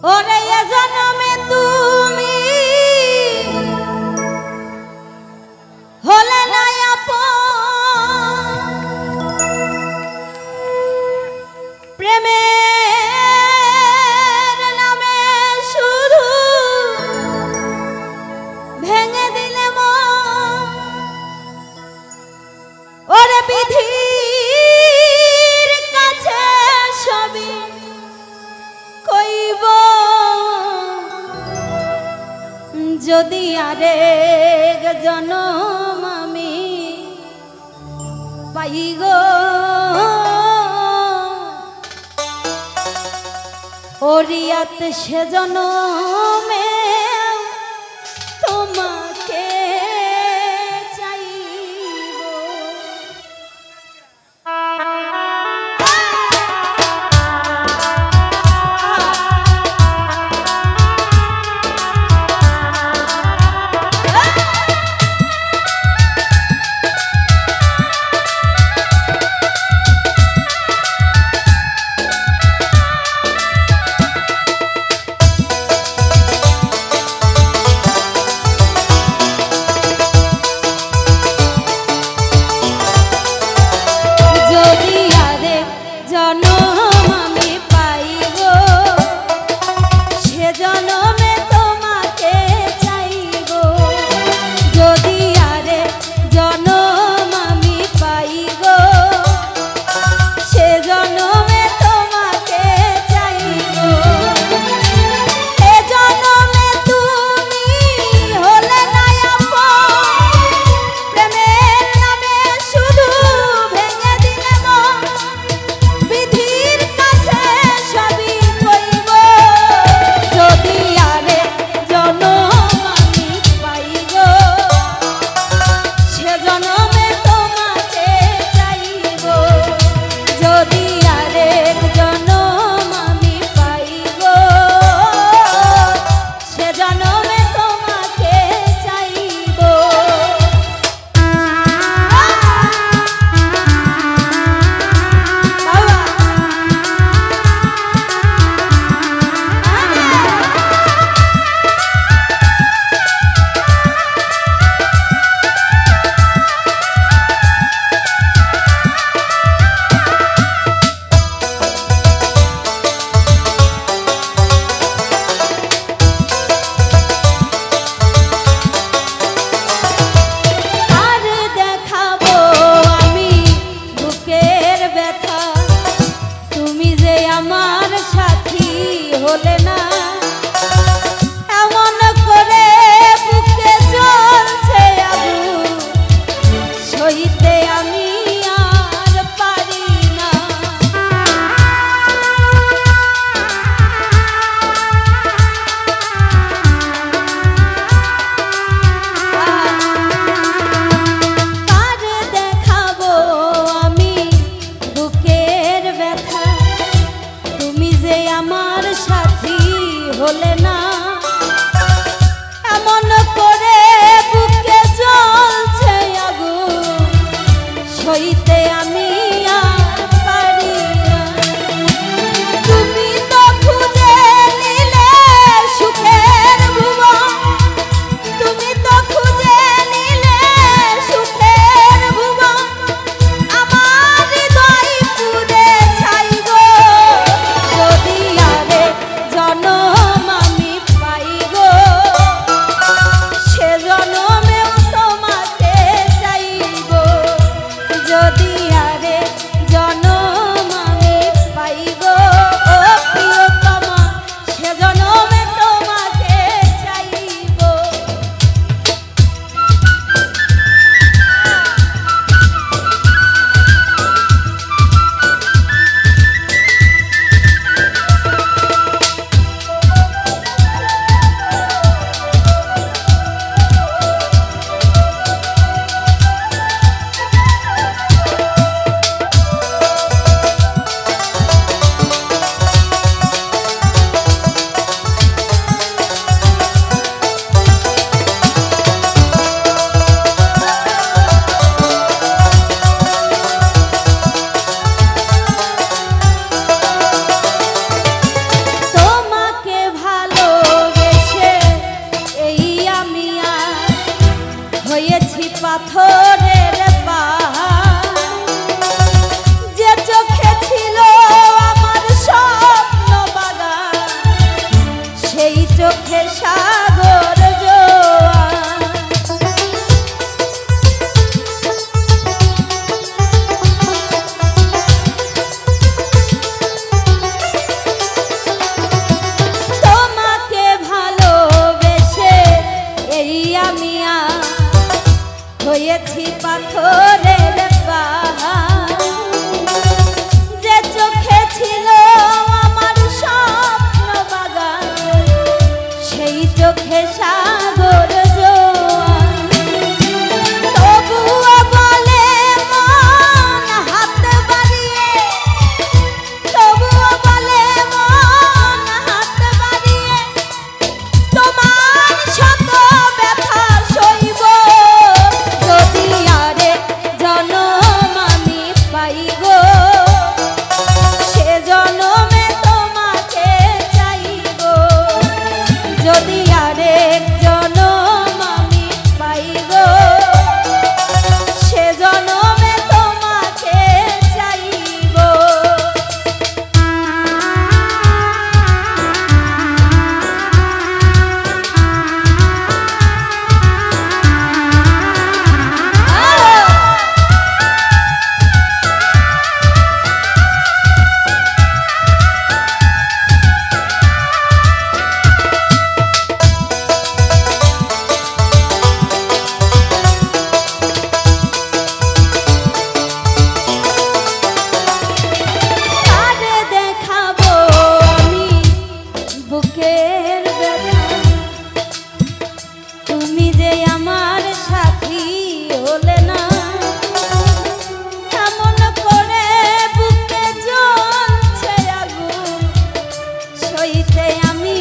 ওরে এ জন্মে তুমি হলে না আপন, প্রেমের নামে শুধু ভেঙে দিলে মন। ওরে বিধির কাছে সবই কইব, যদি আরেক জনম আমি পাই গো। ওরিয়াত সে জনমে তোমাকে চাইব। হলে না এমন করে বুকে জ্বলছে আগুন, সইতে আমি আর পারি না। তুমি তো খুঁজে নিলে সুখের ভুবন, তুমি তো খুঁজে নিলে সুখের ভুবন, আমার হৃদয় পুড়ে ছাই গো। যদি আরে জনম পাথরের পাহাড়, যে চোখে ছিল আমার স্বপ্ন বাগান, সেই চোখে সাগর জোয়ার। তোমাকে ভালোবেসে এই আমি হয়েছি পাথরের পাহাড়, যে চোখে ছিল আমার স্বপ্ন বাগান, সেই চোখে সাগর জোয়ার। তবুও বলে মন হাত বাড়িয়ে, তবুও বলে মন হাত বাড়িয়ে, তোমার শত ব্যথা সইব যদি আরেক জনম আমি পাই গো, সে জনমে তোমাকে চাইব। যদি আরেক জনম আমি পাই গো, সে জনমে তোমাকে চাইব। বুকের ব্যথা তুমি যে আমার সাথী হলে না, এমন করে বুকে জ্বলছে আগুন, সইতে আমি